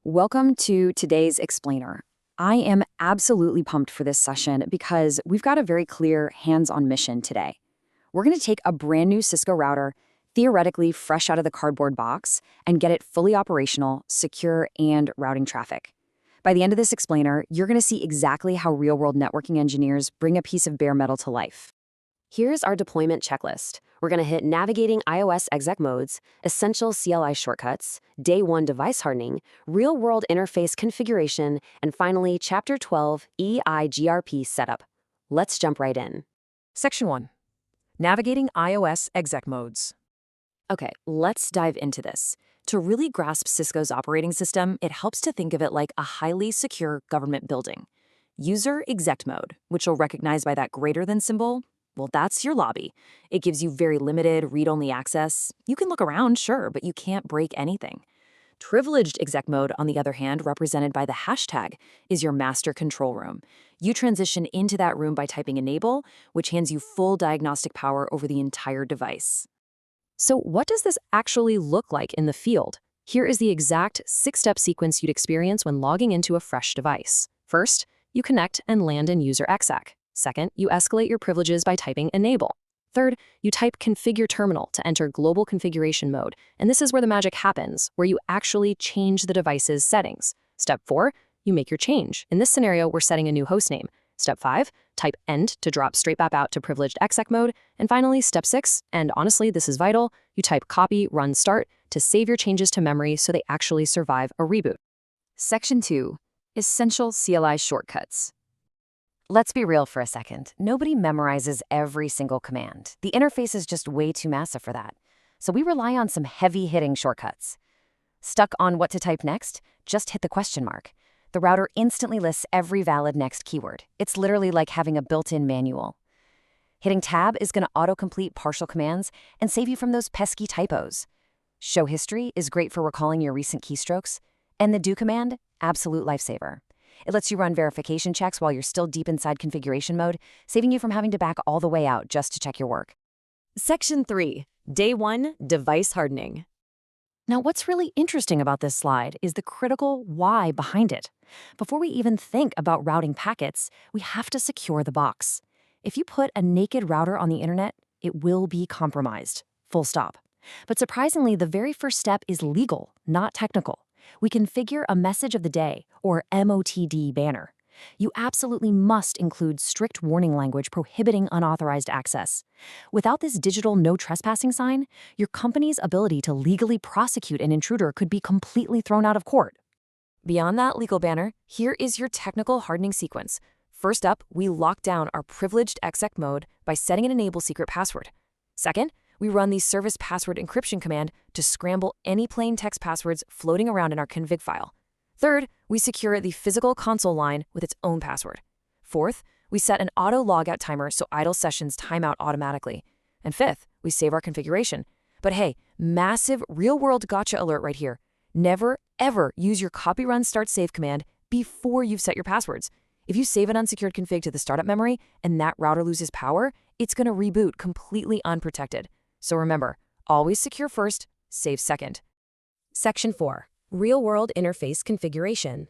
Welcome to today's explainer. I am absolutely pumped for this session because we've got a very clear hands-on mission today. We're going to take a brand new Cisco router, theoretically fresh out of the cardboard box, and get it fully operational, secure, and routing traffic. By the end of this explainer, you're going to see exactly how real-world networking engineers bring a piece of bare metal to life. Here's our deployment checklist. We're going to hit navigating iOS exec modes, essential CLI shortcuts, day 1 device hardening, real-world interface configuration, and finally, Chapter 12, EIGRP setup. Let's jump right in. Section 1. Navigating iOS exec modes. Okay, let's dive into this. To really grasp Cisco's operating system, it helps to think of it like a highly secure government building. User exec mode, which you'll recognize by that greater than symbol, well, that's your lobby. It gives you very limited read-only access. You can look around, sure, but you can't break anything. Privileged exec mode, on the other hand, represented by the hashtag, is your master control room. You transition into that room by typing enable, which hands you full diagnostic power over the entire device. So what does this actually look like in the field? Here is the exact 6-step sequence you'd experience when logging into a fresh device. First, you connect and land in user exec. Second, you escalate your privileges by typing enable. Third, you type configure terminal to enter global configuration mode, and this is where the magic happens, where you actually change the device's settings. Step 4, you make your change. In this scenario, we're setting a new hostname. Step 5, type end to drop straight back out to privileged exec mode. And finally, step 6, and honestly, this is vital, you type copy, run, start to save your changes to memory so they actually survive a reboot. Section 2. Essential CLI shortcuts. Let's be real for a second. Nobody memorizes every single command. The interface is just way too massive for that. So we rely on some heavy-hitting shortcuts. Stuck on what to type next? Just hit the question mark. The router instantly lists every valid next keyword. It's literally like having a built-in manual. Hitting tab is going to autocomplete partial commands and save you from those pesky typos. Show history is great for recalling your recent keystrokes. And the do command, absolute lifesaver. It lets you run verification checks while you're still deep inside configuration mode, saving you from having to back all the way out just to check your work. Section 3, day 1, device hardening. Now, what's really interesting about this slide is the critical why behind it. Before we even think about routing packets, we have to secure the box. If you put a naked router on the internet, it will be compromised. Full stop. But surprisingly, the very first step is legal, not technical. We configure a message of the day, or MOTD banner. You absolutely must include strict warning language prohibiting unauthorized access. Without this digital no trespassing sign, your company's ability to legally prosecute an intruder could be completely thrown out of court. Beyond that legal banner, here is your technical hardening sequence. First up, we lock down our privileged exec mode by setting an enable secret password. Second, we run the service password encryption command to scramble any plain text passwords floating around in our config file. Third, we secure the physical console line with its own password. Fourth, we set an auto logout timer so idle sessions time out automatically. And fifth, we save our configuration. But hey, massive real-world gotcha alert right here. Never, ever use your copy run start save command before you've set your passwords. If you save an unsecured config to the startup memory and that router loses power, it's going to reboot completely unprotected. So remember, always secure first, save second. Section 4, real-world interface configuration.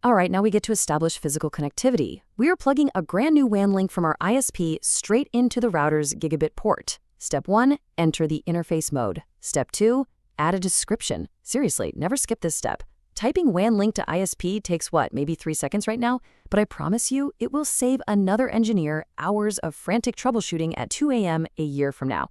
All right, now we get to establish physical connectivity. We are plugging a brand new WAN link from our ISP straight into the router's gigabit port. Step 1, enter the interface mode. Step 2, add a description. Seriously, never skip this step. Typing WAN link to ISP takes what, maybe 3 seconds right now? But I promise you, it will save another engineer hours of frantic troubleshooting at 2 a.m. a year from now.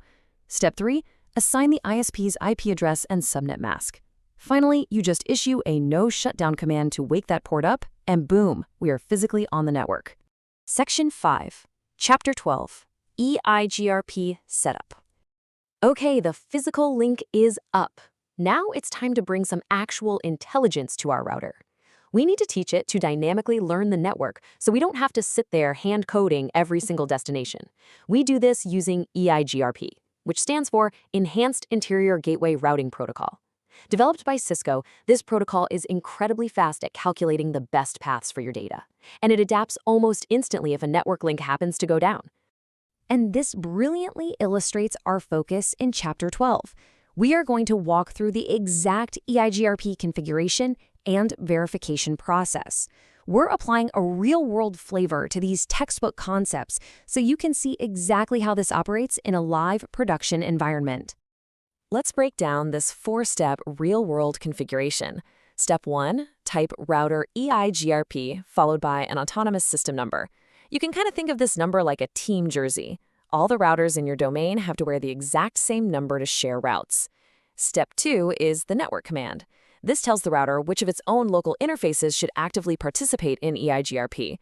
Step 3, assign the ISP's IP address and subnet mask. Finally, you just issue a no shutdown command to wake that port up, and boom, we are physically on the network. Section 5, Chapter 12, EIGRP setup. Okay, the physical link is up. Now it's time to bring some actual intelligence to our router. We need to teach it to dynamically learn the network so we don't have to sit there hand coding every single destination. We do this using EIGRP, which stands for Enhanced Interior Gateway Routing Protocol. Developed by Cisco, this protocol is incredibly fast at calculating the best paths for your data, and it adapts almost instantly if a network link happens to go down. And this brilliantly illustrates our focus in Chapter 12. We are going to walk through the exact EIGRP configuration and verification process. We're applying a real-world flavor to these textbook concepts so you can see exactly how this operates in a live production environment. Let's break down this 4-step real-world configuration. Step 1, type router EIGRP followed by an autonomous system number. You can kind of think of this number like a team jersey. All the routers in your domain have to wear the exact same number to share routes. Step 2 is the network command. This tells the router which of its own local interfaces should actively participate in EIGRP.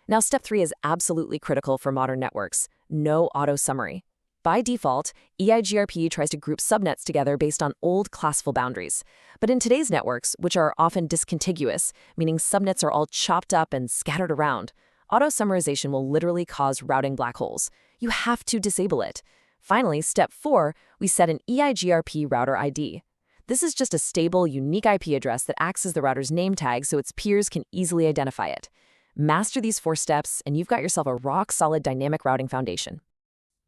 Now, Step 3 is absolutely critical for modern networks. No auto-summary. By default, EIGRP tries to group subnets together based on old classful boundaries. But in today's networks, which are often discontiguous, meaning subnets are all chopped up and scattered around, auto-summarization will literally cause routing black holes. You have to disable it. Finally, Step 4, we set an EIGRP router ID. This is just a stable, unique IP address that acts as the router's name tag so its peers can easily identify it. Master these 4 steps, and you've got yourself a rock-solid dynamic routing foundation.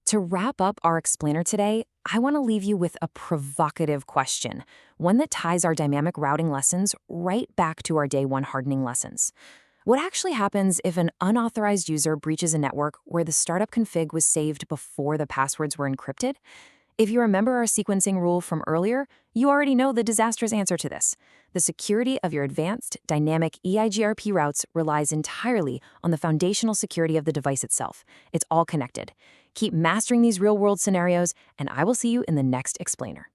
To wrap up our explainer today, I want to leave you with a provocative question, one that ties our dynamic routing lessons right back to our day 1 hardening lessons. What actually happens if an unauthorized user breaches a network where the startup config was saved before the passwords were encrypted? If you remember our sequencing rule from earlier, you already know the disastrous answer to this. The security of your advanced, dynamic EIGRP routes relies entirely on the foundational security of the device itself. It's all connected. Keep mastering these real-world scenarios, and I will see you in the next explainer.